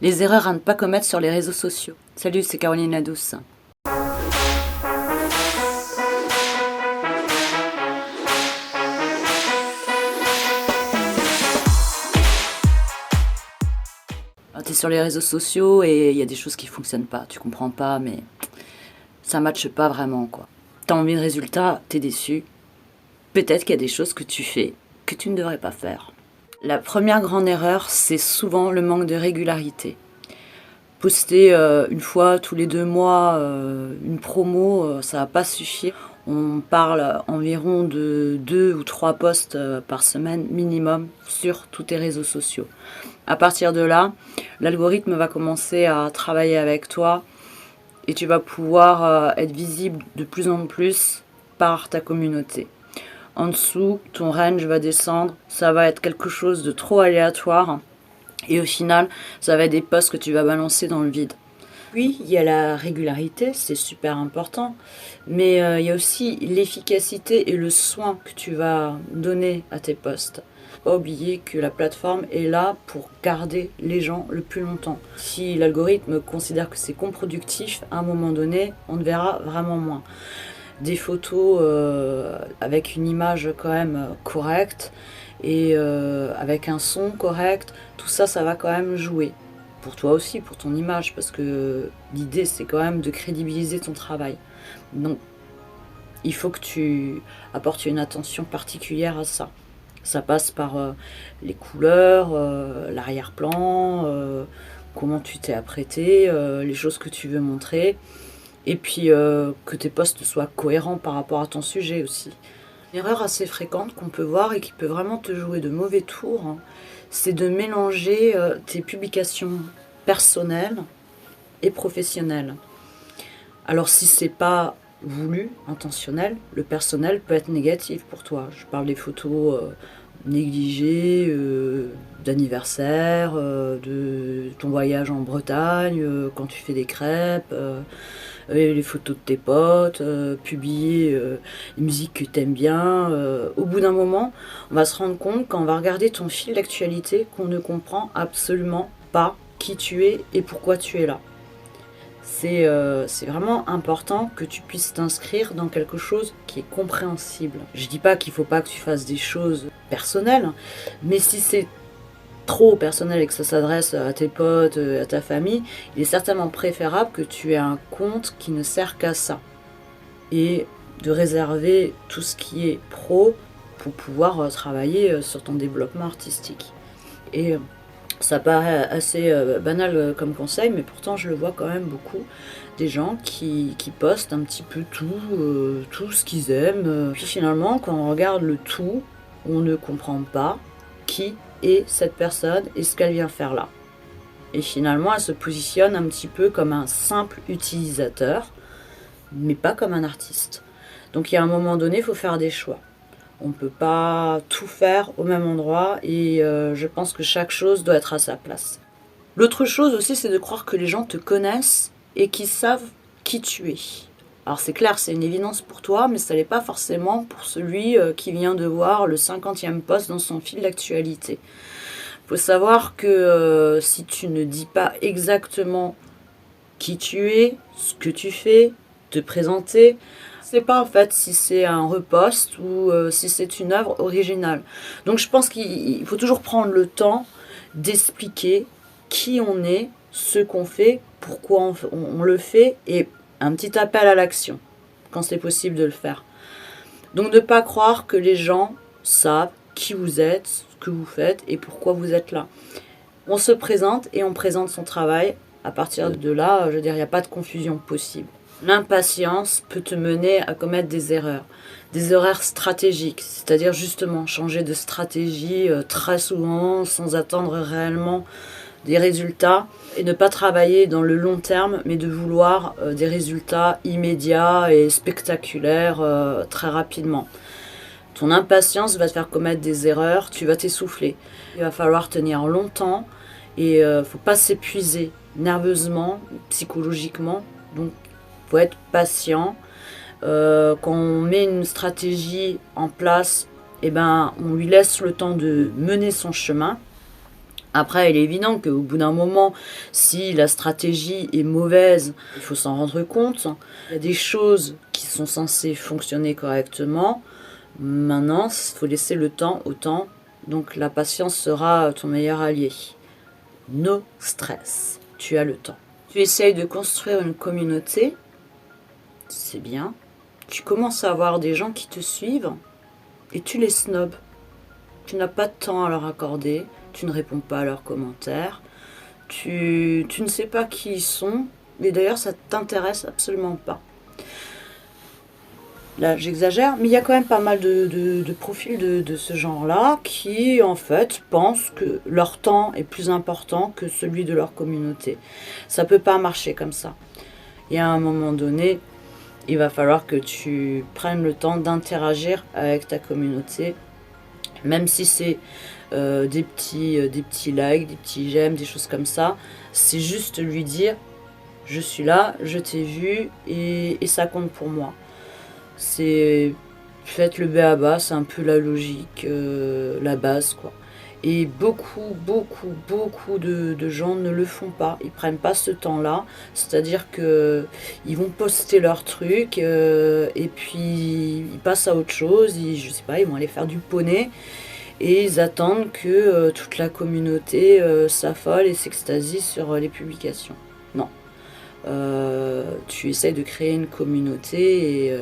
Les erreurs à ne pas commettre sur les réseaux sociaux. Salut, c'est Caroline Ladouce. T'es sur les réseaux sociaux et il y a des choses qui fonctionnent pas. Tu comprends pas, mais ça matche pas vraiment, quoi. T'as envie de résultats, t'es déçu. Peut-être qu'il y a des choses que tu fais que tu ne devrais pas faire. La première grande erreur, c'est souvent le manque de régularité. Poster une fois tous les 2 mois une promo, ça va pas suffire. On parle environ de 2 ou 3 posts par semaine minimum sur tous tes réseaux sociaux. À partir de là, l'algorithme va commencer à travailler avec toi et tu vas pouvoir être visible de plus en plus par ta communauté. En dessous, ton range va descendre, ça va être quelque chose de trop aléatoire et au final, ça va être des posts que tu vas balancer dans le vide. Oui, il y a la régularité, c'est super important, mais il y a aussi l'efficacité et le soin que tu vas donner à tes posts. Pas oublier que la plateforme est là pour garder les gens le plus longtemps. Si l'algorithme considère que c'est contre-productif, à un moment donné, on ne verra vraiment moins. Des photos avec une image quand même correcte et avec un son correct, tout ça, ça va quand même jouer. Pour toi aussi, pour ton image, parce que l'idée, c'est quand même de crédibiliser ton travail. Donc, il faut que tu apportes une attention particulière à ça. Ça passe par les couleurs, l'arrière-plan, comment tu t'es apprêté, les choses que tu veux montrer. Et puis que tes posts soient cohérents par rapport à ton sujet aussi. Une erreur assez fréquente qu'on peut voir et qui peut vraiment te jouer de mauvais tours, hein, c'est de mélanger tes publications personnelles et professionnelles. Alors si c'est pas voulu, intentionnel, le personnel peut être négatif pour toi. Je parle des photos négligées, d'anniversaire, de ton voyage en Bretagne, quand tu fais des crêpes, les photos de tes potes, publier les musiques que t'aimes bien. Au bout d'un moment, on va se rendre compte quand on va regarder ton fil d'actualité qu'on ne comprend absolument pas qui tu es et pourquoi tu es là. C'est vraiment important que tu puisses t'inscrire dans quelque chose qui est compréhensible. Je dis pas qu'il faut pas que tu fasses des choses personnelles, mais si c'est trop personnel et que ça s'adresse à tes potes, à ta famille, il est certainement préférable que tu aies un compte qui ne sert qu'à ça. Et de réserver tout ce qui est pro pour pouvoir travailler sur ton développement artistique. Et ça paraît assez banal comme conseil, mais pourtant je le vois quand même beaucoup. Des gens qui postent un petit peu tout ce qu'ils aiment. Puis finalement, quand on regarde le tout, on ne comprend pas qui est cette personne et ce qu'elle vient faire là. Et finalement, elle se positionne un petit peu comme un simple utilisateur, mais pas comme un artiste. Donc il y a un moment donné, il faut faire des choix. On ne peut pas tout faire au même endroit et je pense que chaque chose doit être à sa place. L'autre chose aussi, c'est de croire que les gens te connaissent et qu'ils savent qui tu es. Alors c'est clair, c'est une évidence pour toi, mais ça l'est pas forcément pour celui qui vient de voir le 50e post dans son fil d'actualité. Il faut savoir que si tu ne dis pas exactement qui tu es, ce que tu fais, te présenter, c'est pas en fait si c'est un repost ou si c'est une œuvre originale. Donc je pense qu'il faut toujours prendre le temps d'expliquer qui on est, ce qu'on fait, pourquoi on le fait et un petit appel à l'action quand c'est possible de le faire. Donc ne pas croire que les gens savent qui vous êtes, ce que vous faites et pourquoi vous êtes là. On se présente et on présente son travail. À partir de là, je veux dire, il n'y a pas de confusion possible. L'impatience peut te mener à commettre des erreurs stratégiques, c'est-à-dire justement changer de stratégie très souvent sans attendre réellement des résultats et ne pas travailler dans le long terme mais de vouloir des résultats immédiats et spectaculaires très rapidement. Ton impatience va te faire commettre des erreurs, tu vas t'essouffler. Il va falloir tenir longtemps et il ne faut pas s'épuiser nerveusement, psychologiquement. Donc il faut être patient. Quand on met une stratégie en place, eh ben, on lui laisse le temps de mener son chemin. Après, il est évident qu'au bout d'un moment, si la stratégie est mauvaise, il faut s'en rendre compte. Il y a des choses qui sont censées fonctionner correctement. Maintenant, il faut laisser le temps au temps. Donc la patience sera ton meilleur allié. No stress. Tu as le temps. Tu essayes de construire une communauté. C'est bien. Tu commences à avoir des gens qui te suivent et tu les snobs. Tu n'as pas de temps à leur accorder. Tu ne réponds pas à leurs commentaires. Tu ne sais pas qui ils sont. Et d'ailleurs, ça t'intéresse absolument pas. Là, j'exagère, mais il y a quand même pas mal de profils de ce genre-là qui, en fait, pensent que leur temps est plus important que celui de leur communauté. Ça peut pas marcher comme ça. Et à un moment donné, il va falloir que tu prennes le temps d'interagir avec ta communauté, même si c'est des petits likes, des petits j'aime, des choses comme ça. C'est juste lui dire, je suis là, je t'ai vu et ça compte pour moi. C'est faites le b.a.-ba, c'est un peu la logique, la base quoi. Et beaucoup de gens ne le font pas. Ils prennent pas ce temps-là. C'est-à-dire que ils vont poster leur truc et puis ils passent à autre chose. Je sais pas, ils vont aller faire du poney et ils attendent que toute la communauté s'affole et s'extasie sur les publications. Non. Tu essaies de créer une communauté et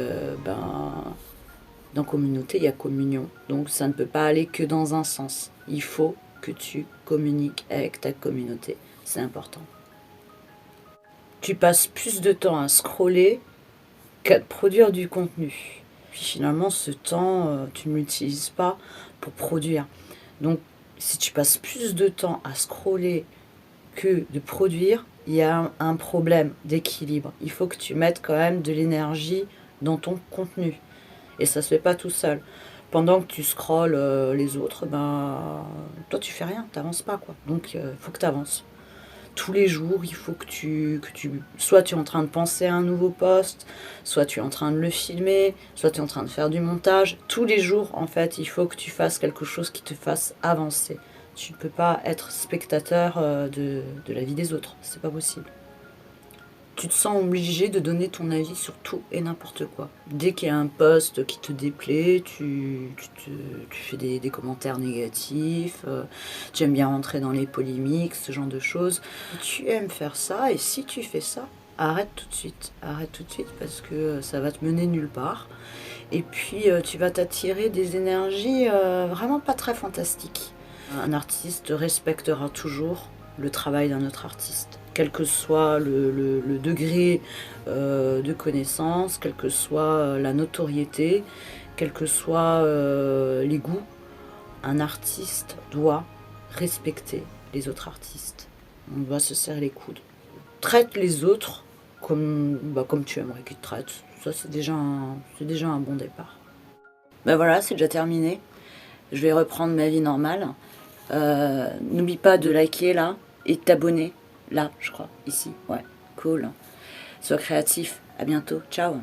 dans communauté il y a communion, donc ça ne peut pas aller que dans un sens. Il faut que tu communiques avec ta communauté, c'est important. Tu passes plus de temps à scroller qu'à produire du contenu. Puis finalement ce temps tu ne l'utilises pas pour produire. Donc si tu passes plus de temps à scroller que de produire, il y a un problème d'équilibre. Il faut que tu mettes quand même de l'énergie dans ton contenu. Et ça se fait pas tout seul. Pendant que tu scrolles les autres, toi tu fais rien, t'avances pas quoi. Donc il faut que tu avances. Tous les jours, il faut que soit tu es en train de penser à un nouveau post, soit tu es en train de le filmer, soit tu es en train de faire du montage. Tous les jours, en fait, il faut que tu fasses quelque chose qui te fasse avancer. Tu ne peux pas être spectateur de la vie des autres, c'est pas possible. Tu te sens obligé de donner ton avis sur tout et n'importe quoi. Dès qu'il y a un post qui te déplaît, tu fais des commentaires négatifs, tu aimes bien rentrer dans les polémiques, ce genre de choses. Tu aimes faire ça et si tu fais ça, arrête tout de suite. Arrête tout de suite parce que ça va te mener nulle part. Et puis tu vas t'attirer des énergies vraiment pas très fantastiques. Un artiste respectera toujours le travail d'un autre artiste, quel que soit le degré de connaissance, quelle que soit la notoriété, quels que soient les goûts. Un artiste doit respecter les autres artistes. On doit se serrer les coudes. Traite les autres comme tu aimerais qu'ils te traitent. Ça, c'est déjà un bon départ. Voilà, c'est déjà terminé. Je vais reprendre ma vie normale. N'oublie pas de liker là et t'abonner là, je crois, ici. Ouais, cool. Sois créatif. À bientôt. Ciao.